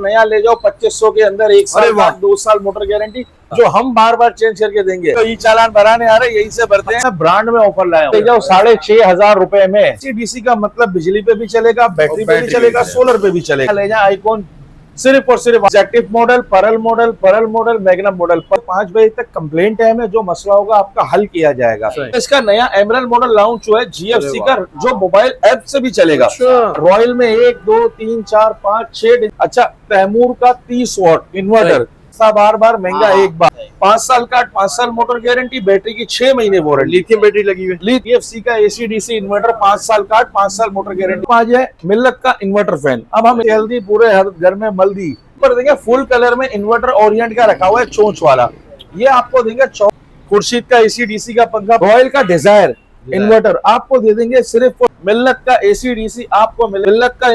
नया ले जाओ 2500 के अंदर 1 साल 2 साल मोटर गारंटी जो हम बार बार चेंज करके देंगे। तो ये चालान भराने आ रहे यही से भरते हैं। ब्रांड में ऑफर लाया ले जाओ 6500 रुपए में। डीसी का मतलब बिजली पे भी चलेगा, बैटरी पे भी चलेगा, सोलर पे भी चलेगा। ले जाए आईकॉन सिर्फ और सिर्फ एग्जैक्टिव मॉडल, परल मॉडल, मैग्नम मॉडल पर 5 बजे तक कंप्लेंट टाइम है। जो मसला होगा आपका हल किया जाएगा। इसका नया एमरल्ड मॉडल लॉन्च हुआ है जीएफसी का, जो मोबाइल ऐप से भी चलेगा। रॉयल में 1 2 3 4 5 6। अच्छा, तैमूर का 30 वॉट इन्वर्टर, बार बार महंगा एक बार। 5 साल का 5 साल मोटर गारंटी, बैटरी की 6 महीने वारंटी, लिथियम बैटरी लगी हुई। जीएफसी का एसी डीसी इन्वर्टर 5 साल का 5 साल मोटर गारंटी। आज है मिल्लत का इन्वर्टर फैन। अब हम जल्दी पूरे हर घर में मल दी पर देंगे। फुल कलर में इन्वर्टर ओरिएंट का रखा हुआ है, चोंच वाला। ये आपको देंगे। खुर्शीद का एसी डीसी का पंखा, रॉयल का डिजायर इन्वर्टर आपको दे देंगे सिर्फ। मिल्लत का एसी डीसी आपको, मिल्लत का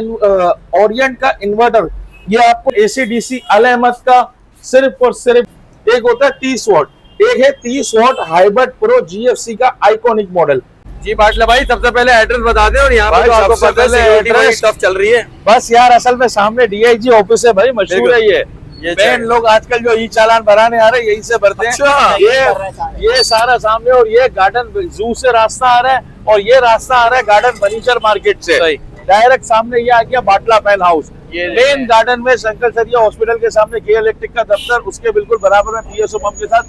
ओरिएंट का इन्वर्टर ये आपको एसी डीसी अल अहमद का सिर्फ और सिर्फ। एक होता है 30 वॉट, एक है 30 वॉट हाइब्रिड प्रो जीएफसी का आइकॉनिक मॉडल। जी बाटला भाई, सबसे पहले एड्रेस बता दें। और यहाँ पे तो आपको पता है एड्रेस स्टफ चल रही है। बस यार, असल में सामने डीआईजी ऑफिस है भाई, मशहूर है ये मेन। लोग आजकल जो ई चालान भराने आ रहे हैं यही से भरते हैं। अच्छा। ये सारा सामने, और ये गार्डन जू से रास्ता आ रहा है, और ये रास्ता आ रहा है गार्डन फर्नीचर मार्केट से। डायरेक्ट सामने ये आ गया बाटला फैन हाउस। मेन गार्डन में शंकरसरिया हॉस्पिटल के सामने के इलेक्ट्रिक का दफ्तर, उसके बिल्कुल बराबर में पीएसओ पंप के साथ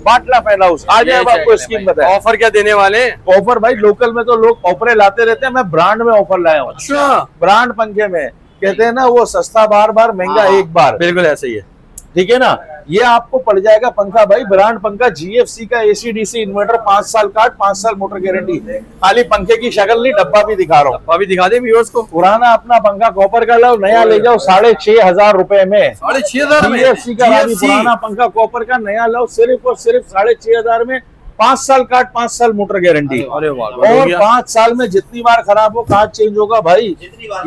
बाटला फैन हाउस। आज आपको स्कीम बताए। ऑफर क्या देने वाले? ऑफर भाई, लोकल में तो लोग ऑफर लाते रहते हैं, मैं ब्रांड में ऑफर लाया हूँ। अच्छा। ब्रांड पंखे में कहते हैं ना, वो सस्ता बार बार, महंगा एक बार। बिल्कुल ऐसे ही है, ठीक है ना। ये आपको पड़ जाएगा पंखा भाई, ब्रांड पंखा जीएफसी का एसी डीसी इन्वर्टर 5 साल का 5 साल मोटर गारंटी। खाली पंखे की शक्ल नहीं, डब्बा भी दिखा रहा हूँ। अभी दिखा दे व्यूअर्स को। पुराना अपना पंखा कॉपर का लो, नया ले जाओ 6500 रुपए में। 6500 में जीएफसी का पुराना पंखा कॉपर का, नया लो सिर्फ और सिर्फ 6500 में। 5 साल का 5 साल मोटर गारंटी। अरे वाह। और 5 साल में जितनी बार खराब हो काट चेंज होगा भाई।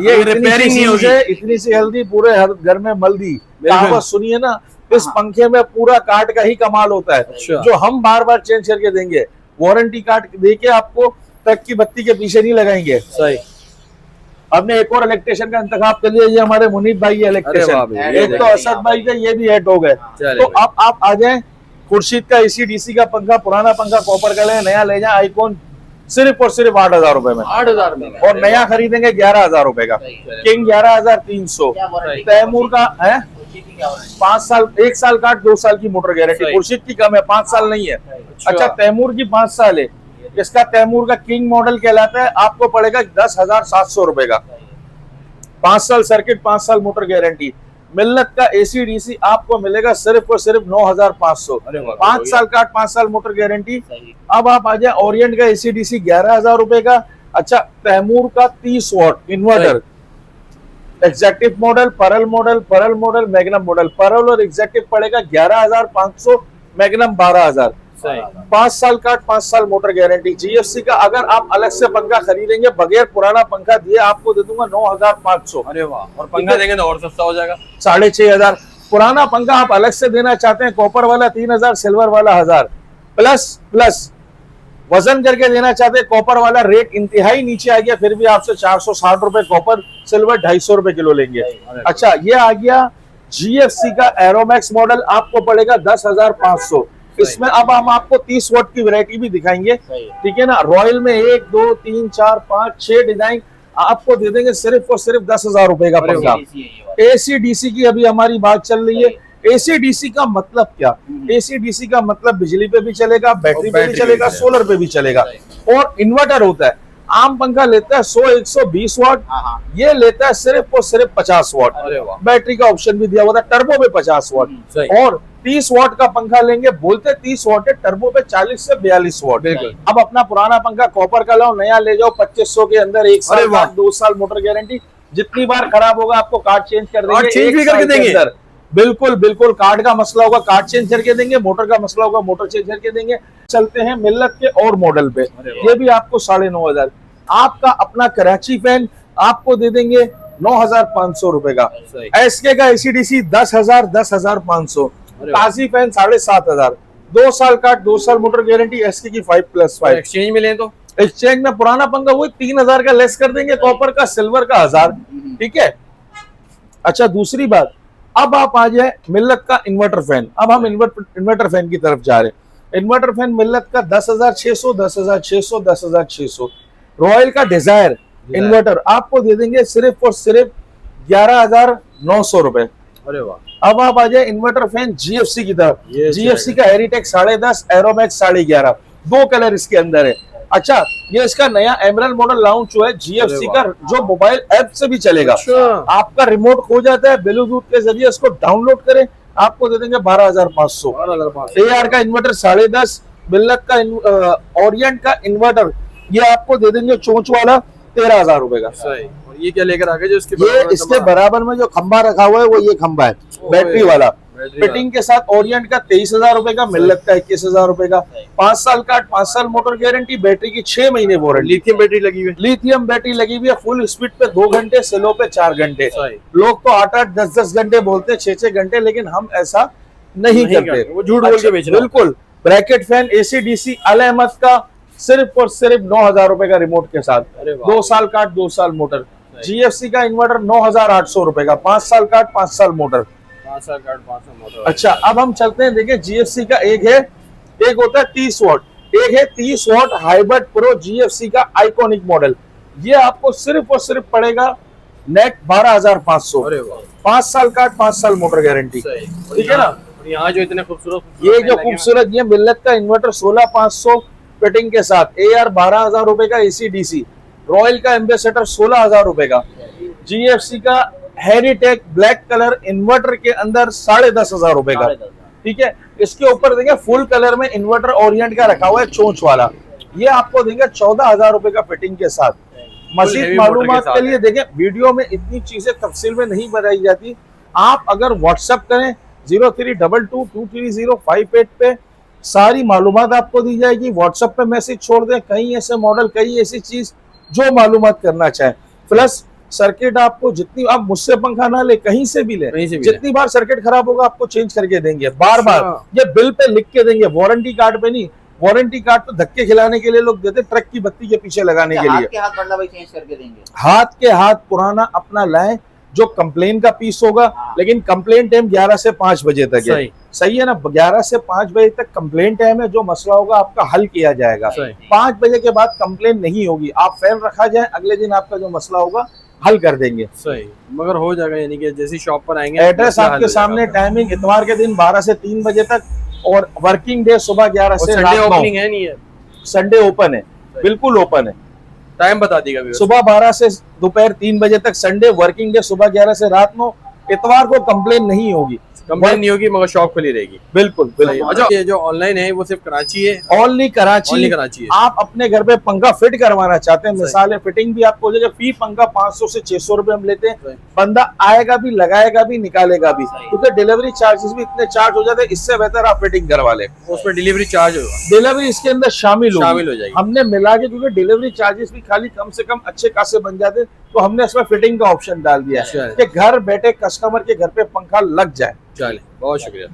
ये रिपेयरिंग नहीं होगी। इतनी सी हेल्दी पूरे हर घर में मल दी। कहावत सुनिए ना, इस पंखे में पूरा कार्ड का ही कमाल होता है। अच्छा। जो हम बार बार चेंज करके देंगे। वारंटी कार्ड देके आपको ट्रक की बत्ती के पीछे नहीं लगाएंगे। सही। हमने एक और इलेक्ट्रिशियन का इंतखाब कर लिया, ये हमारे मुनीब भाई इलेक्ट्रिशियन। एक तो असद भाई थे, ये भी हेड हो गए। तो अब आप आ जाए। खुर्शीद का एसी डीसी का पंखा, पुराना पंखा कॉपर का ले, नया ले जाए आईकॉन सिर्फ और सिर्फ 8000 रुपए में। 8000 में। और नया खरीदेंगे 11000 रुपए का। किंग 11300। तैमूर का है 5 साल 1 साल का 2 साल की मोटर गारंटी। खुर्शीद की कम है, 5 साल नहीं है। अच्छा, तैमूर की 5 साल है। इसका तैमूर का किंग मॉडल कहलाता है, आपको पड़ेगा 10,700 रुपए का। 5 साल सर्किट, 5 साल मोटर गारंटी। मिल्लत का एसी डीसी आपको मिलेगा सिर्फ और सिर्फ 9500। 5 साल का 5 साल मोटर गारंटी। अब आप आ जाए ओरिएंट का एसी डीसी 11000 रुपए का। अच्छा, तैमूर का 30 वॉट इन्वर्टर, एग्जैक्टिव मॉडल, परल मॉडल, मैग्नम मॉडल। परल और एग्जैक्टिव पड़ेगा 11500, मैग्नम 12000। 5 साल का 5 साल मोटर गारंटी। जीएफसी का अगर आप अलग से पंखा खरीदेंगे बगैर पुराना पंखा दिए, आपको दे दूंगा 9500। अरे वाह। और पंखा देंगे तो और सस्ता हो जाएगा, 6500। पुराना पंखा आप अलग से देना चाहते हैं, कॉपर वाला 3000, सिल्वर वाला 1000 प्लस वजन करके देना चाहते हैं, कॉपर वाला रेट इंतहाई नीचे आ गया, फिर भी आपसे 460 रुपए कॉपर, सिल्वर 250 रुपए किलो लेंगे। अच्छा, ये आ गया जीएफसी का एरोमैक्स मॉडल, आपको पड़ेगा 10,500। इसमें अब हम आपको 30 वॉट की वैरायटी भी दिखाएंगे, ठीक है ना। रॉयल में 1 2 3 4 5 6 डिजाइन आपको दे देंगे सिर्फ और सिर्फ 10,000 रुपए का पंखा। एसी डीसी की अभी हमारी बात चल रही है। एसी डीसी का मतलब क्या? एसी डीसी का मतलब बिजली पे भी चलेगा, बैटरी पे भी चलेगा, सोलर पे भी चलेगा, और इन्वर्टर होता है। आम पंखा लेता है 100-120 वाट, ये लेता है सिर्फ और सिर्फ 50 वाट। बैटरी का ऑप्शन भी दिया हुआ था, टर्बो पे 50 वाट। और 30 वाट का पंखा लेंगे, बोलते 30 वाट है, टर्बो पे 40 से 42 वाट। अब अपना पुराना पंखा कॉपर का लाओ, नया ले जाओ 2500 के अंदर, 1 साल 2 साल मोटर गारंटी। जितनी बार खराब होगा आपको कार्ड चेंज कर देंगे, चेंज भी करके देंगे। बिल्कुल कार्ड का मसला होगा कार्ड चेंज करके देंगे, मोटर का मसला होगा मोटर चेंज करके देंगे। चलते हैं मिल्लत के और मॉडल पे, ये भी आपको 9500। आपका अपना कराची फैन आपको दे देंगे 9500 रुपए का। एसके का एसीडीसी 10,000, 10,500। काजी फैन 7500। 2 साल का 2 साल मोटर गारंटी, एसके की 5+5। एक्सचेंज में लें तो एक्सचेंज में पुराना पंखा वही 3000 का लेस कर देंगे, कॉपर का, सिल्वर का 1000, ठीक है। अच्छा, दूसरी बात, अब आप आ जाए मिल्लत का इन्वर्टर फैन। अब हम इन्वर्टर फैन की तरफ जा रहे हैं। इन्वर्टर फैन मिल्लत का 10,600, 10,600, 10,600। रॉयल का डिजायर इन्वर्टर आपको दे देंगे सिर्फ और सिर्फ 11,900 रुपए। अरे वाह। अब आप आ जाए इन्वर्टर फैन जीएफसी की तरफ। ये जीएफसी का हेरिटेक्स 10.5, एरोमैक्स 11.5, 2 कलर इसके अंदर है। अच्छा, ये इसका नया एमरल्ड मॉडल लॉन्च हुआ है जीएफसी का, जो मोबाइल ऐप से भी चलेगा। अच्छा। आपका रिमोट खो जाता है, ब्लूटूथ के जरिए इसको डाउनलोड करें, आपको दे देंगे 12,500। एआर का इन्वर्टर 10.5, बिल्लत का ओरिएंट का इन्वर्टर ये आपको दे देंगे चोंच वाला 13,000 रुपए का। सही। और ये क्या लेकर आ गए जो इसके ये इसके बराबर में जो खंबा रखा हुआ है वो ये खंबा है, बैटरी वाला। फिटिंग के साथ ओरिएंट का 23,000 रुपए का, मिल्लत का 21,000 रुपए का। 5 साल का, 5 साल मोटर गारंटी, बैटरी की 6 महीने वारंटी। लिथियम बैटरी लगी हुई है। लिथियम बैटरी लगी हुई है, फुल स्पीड पे 2 घंटे, स्लो पे 4 घंटे। लोग तो 8-8, 10-10 घंटे बोलते हैं, 6-6 घंटे, लेकिन हम ऐसा नहीं करते, वो झूठ बोल के बेच रहे हैं। बिल्कुल। ब्रैकेट फैन एसी डीसी अल अहमद का सिर्फ और सिर्फ 9,000 रुपए का रिमोट के साथ। 2 साल काट, 2 साल मोटर। जीएफसी का इन्वर्टर 9,800 रुपए का, 5 साल काट, 5 साल मोटर। 5 साल काट, 5 साल मोटर। अच्छा, अब हम चलते हैं, देखिए जीएफसी का एक होता है 30 वॉट, एक है 30 वॉट हाइब्रिड प्रो जीएफसी का आइकॉनिक मॉडल। ये आपको सिर्फ और सिर्फ पड़ेगा नेट 12,500। 5 साल काट, 5 साल मोटर गारंटी, ठीक है ना। यहाँ जो इतने खूबसूरत ये जो खूबसूरत ये मिल्लत का इन्वर्टर 16,500 फिटिंग के साथ, एआर 12,000 रुपए का, एसी डीसी। रॉयल का एम्बेसडर 16,000 रुपए का। जीएफसी का हेरिटेक ब्लैक कलर इन्वर्टर के अंदर 10,500 रुपए का, ठीक है। इसके ऊपर देंगे फुल कलर में इन्वर्टर ओरिएंट का रखा हुआ है चोंच वाला, ये आपको देंगे 14,000 रुपए का फिटिंग के साथ। मजीद मालूमात के लिए देखें, वीडियो में इतनी चीजें तफसील में नहीं बताई जाती। आप अगर व्हाट्सएप करें 0322230588 पे, सारी मालूमात आपको दी जाएगी। व्हाट्सएप पे मैसेज छोड़ दें, कहीं ऐसे मॉडल, कहीं ऐसी चीज जो मालूमात करना चाहें। प्लस सर्किट आपको जितनी, आप मुझसे पंखा ना ले, कहीं से भी ले, जितनी बार सर्किट खराब होगा आपको चेंज करके देंगे, बार बार। ये बिल पे लिख के देंगे, वारंटी कार्ड पे नहीं। वारंटी कार्ड तो धक्के खिलाने के लिए लोग देते, ट्रक की बत्ती के पीछे लगाने के लिए। हाथ के हाथ मतलब भाई चेंज करके देंगे। हाथ के हाथ पुराना अपना लाएं, जो कंप्लेन का पीस होगा। लेकिन कंप्लेन टाइम 11 से 5 बजे तक है। सही है ना, 11 से 5 बजे तक कंप्लेन टाइम है। जो मसला होगा आपका हल किया जाएगा। 5 बजे के बाद कंप्लेन नहीं होगी। आप फैन रखा जाए, अगले दिन आपका जो मसला होगा हल कर देंगे। सही, मगर हो जाएगा, यानी कि जैसी शॉप पर आएंगे। एड्रेस आपके सामने, टाइमिंग इतवार के दिन 12 से 3 बजे तक, और वर्किंग डे सुबह 11 से रात 9। ओपनिंग है नहीं है? संडे ओपन है, बिल्कुल ओपन है। टाइम बता दीजिएगा। सुबह 12 से दोपहर 3 बजे तक संडे, वर्किंग डे सुबह 11 से रात 9। इतवार को कंप्लेन नहीं होगी, कंप्लेन नहीं होगी, मगर शॉप खुली रहेगी। बिल्कुल बिल्कुल। अच्छा, ये जो ऑनलाइन है वो सिर्फ कराची है? ओनली कराची है। आप अपने घर पे पंखा फिट करवाना चाहते हैं, मिसाल है, फिटिंग भी आपको हो जाएगा। फी पंखा 500 से 600 रुपए हम लेते हैं। बंदा आएगा भी, लगाएगा भी, निकालेगा भी, क्योंकि डिलीवरी चार्जेस भी इतने चार्ज हो जाते हैं। इससे बेहतर आप फिटिंग करवा ले, उसमें डिलीवरी चार्ज होगा, डिलीवरी इसके अंदर शामिल हो जाएगी। हमने मिला के, क्योंकि डिलीवरी चार्जेस भी खाली कम से कम अच्छे खासे बन जाते, तो हमने इसमें फिटिंग का ऑप्शन डाल दिया है कि घर बैठे कस्टमर के घर पे पंखा लग जाए। चलिए, बहुत शुक्रिया।